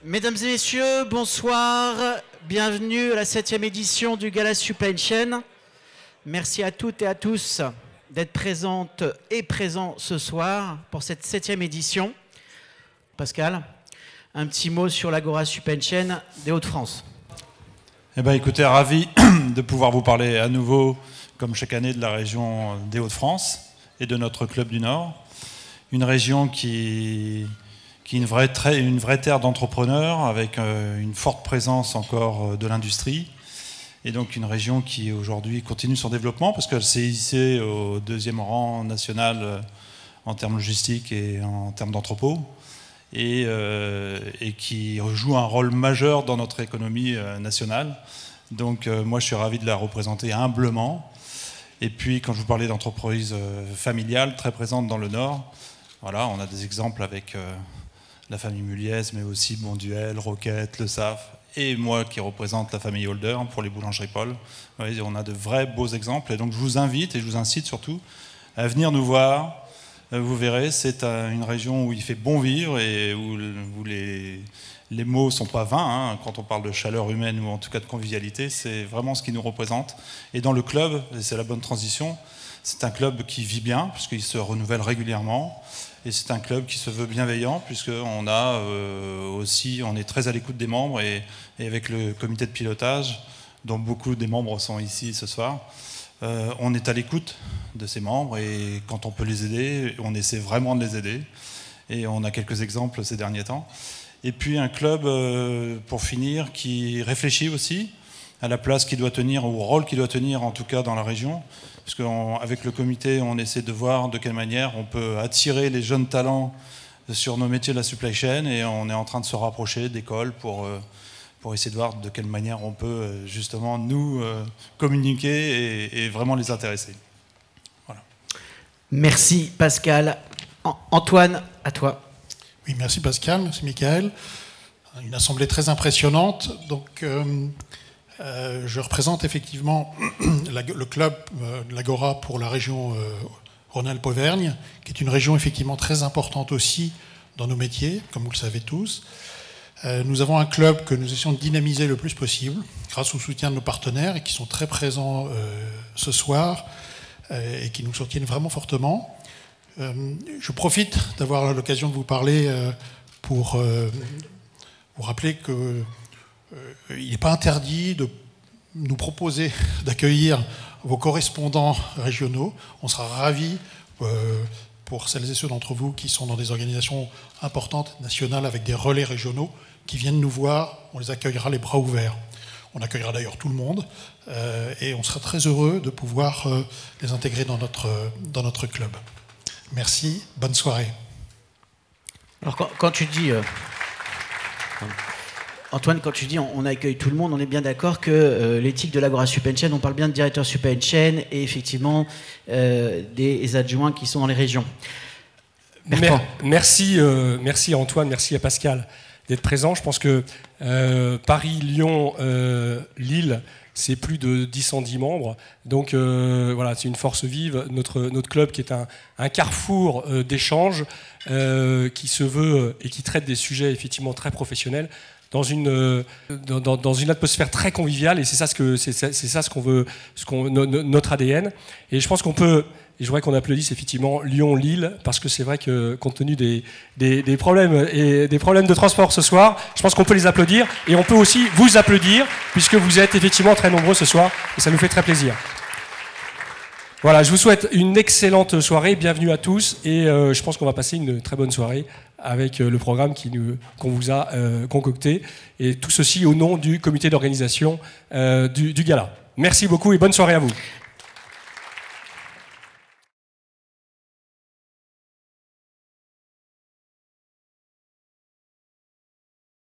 Mesdames et messieurs, bonsoir. Bienvenue à la 7e édition du Gala Supply Chain. Merci à toutes et à tous d'être présentes et présents ce soir pour cette 7e édition. Pascal, un petit mot sur l'Agora Supply Chain des Hauts-de-France. Eh bien, écoutez, ravi de pouvoir vous parler à nouveau, comme chaque année, de la région des Hauts-de-France et de notre Club du Nord. Une région qui est une vraie terre d'entrepreneurs, avec une forte présence encore de l'industrie. Et donc une région qui aujourd'hui continue son développement, parce qu'elle s'est hissée au 2e rang national en termes logistiques et en termes d'entrepôts. Et qui joue un rôle majeur dans notre économie nationale. Donc moi je suis ravi de la représenter humblement. Et puis quand je vous parlais d'entreprises familiales très présentes dans le Nord, voilà, on a des exemples avec la famille Muliez, mais aussi Bonduel, Roquette, Le Saf, et moi qui représente la famille Holder pour les boulangeries Paul. Vous voyez, on a de vrais beaux exemples. Et donc je vous invite et je vous incite surtout à venir nous voir. Vous verrez, c'est une région où il fait bon vivre et où les mots ne sont pas vains. Hein. Quand on parle de chaleur humaine ou en tout cas de convivialité, c'est vraiment ce qui nous représente. Et dans le club, et c'est la bonne transition, c'est un club qui vit bien, puisqu'il se renouvelle régulièrement. Et c'est un club qui se veut bienveillant, puisqu'on a aussi, on est très à l'écoute des membres et avec le comité de pilotage, dont beaucoup des membres sont ici ce soir, on est à l'écoute de ces membres et quand on peut les aider, on essaie vraiment de les aider. Et on a quelques exemples ces derniers temps. Et puis un club, pour finir, qui réfléchit aussi à la place qu'il doit tenir, au rôle qu'il doit tenir en tout cas dans la région. Parce qu'avec le comité, on essaie de voir de quelle manière on peut attirer les jeunes talents sur nos métiers de la supply chain et on est en train de se rapprocher d'écoles pour essayer de voir de quelle manière on peut justement nous communiquer et vraiment les intéresser. Voilà. Merci Pascal. Antoine, à toi. Oui, merci Pascal, merci Michael. Une assemblée très impressionnante. Donc, je représente effectivement le club de l'Agora pour la région Rhône-Alpes-Auvergne, qui est une région effectivement très importante aussi dans nos métiers, comme vous le savez tous. Nous avons un club que nous essayons de dynamiser le plus possible, grâce au soutien de nos partenaires, et qui sont très présents ce soir, et qui nous soutiennent vraiment fortement. Je profite d'avoir l'occasion de vous parler pour vous rappeler qu'il n'est pas interdit de nous proposer d'accueillir vos correspondants régionaux. On sera ravis pour celles et ceux d'entre vous qui sont dans des organisations importantes, nationales, avec des relais régionaux, qui viennent nous voir. On les accueillera les bras ouverts. On accueillera d'ailleurs tout le monde et on sera très heureux de pouvoir les intégrer dans notre club. Merci, bonne soirée. Alors quand tu dis... Antoine, quand tu dis on accueille tout le monde, on est bien d'accord que l'éthique de l'Agora Supply Chain, on parle bien de directeur supply chain et effectivement des adjoints qui sont dans les régions. Merci Antoine, merci à Pascal d'être présent. Je pense que Paris, Lyon, Lille, c'est plus de 110 membres. Donc voilà, c'est une force vive. Notre club qui est un carrefour d'échanges qui se veut et qui traite des sujets effectivement très professionnels dans une atmosphère très conviviale, et c'est ça ce qu'on veut, notre ADN. Et je pense qu'on peut, et je voudrais qu'on applaudisse effectivement Lyon-Lille, parce que c'est vrai que compte tenu des problèmes et des problèmes de transport ce soir, je pense qu'on peut les applaudir, et on peut aussi vous applaudir, puisque vous êtes effectivement très nombreux ce soir, et ça nous fait très plaisir. Voilà, je vous souhaite une excellente soirée, bienvenue à tous, et je pense qu'on va passer une très bonne soirée avec le programme qu'on vous a concocté, et tout ceci au nom du comité d'organisation du gala. Merci beaucoup et bonne soirée à vous.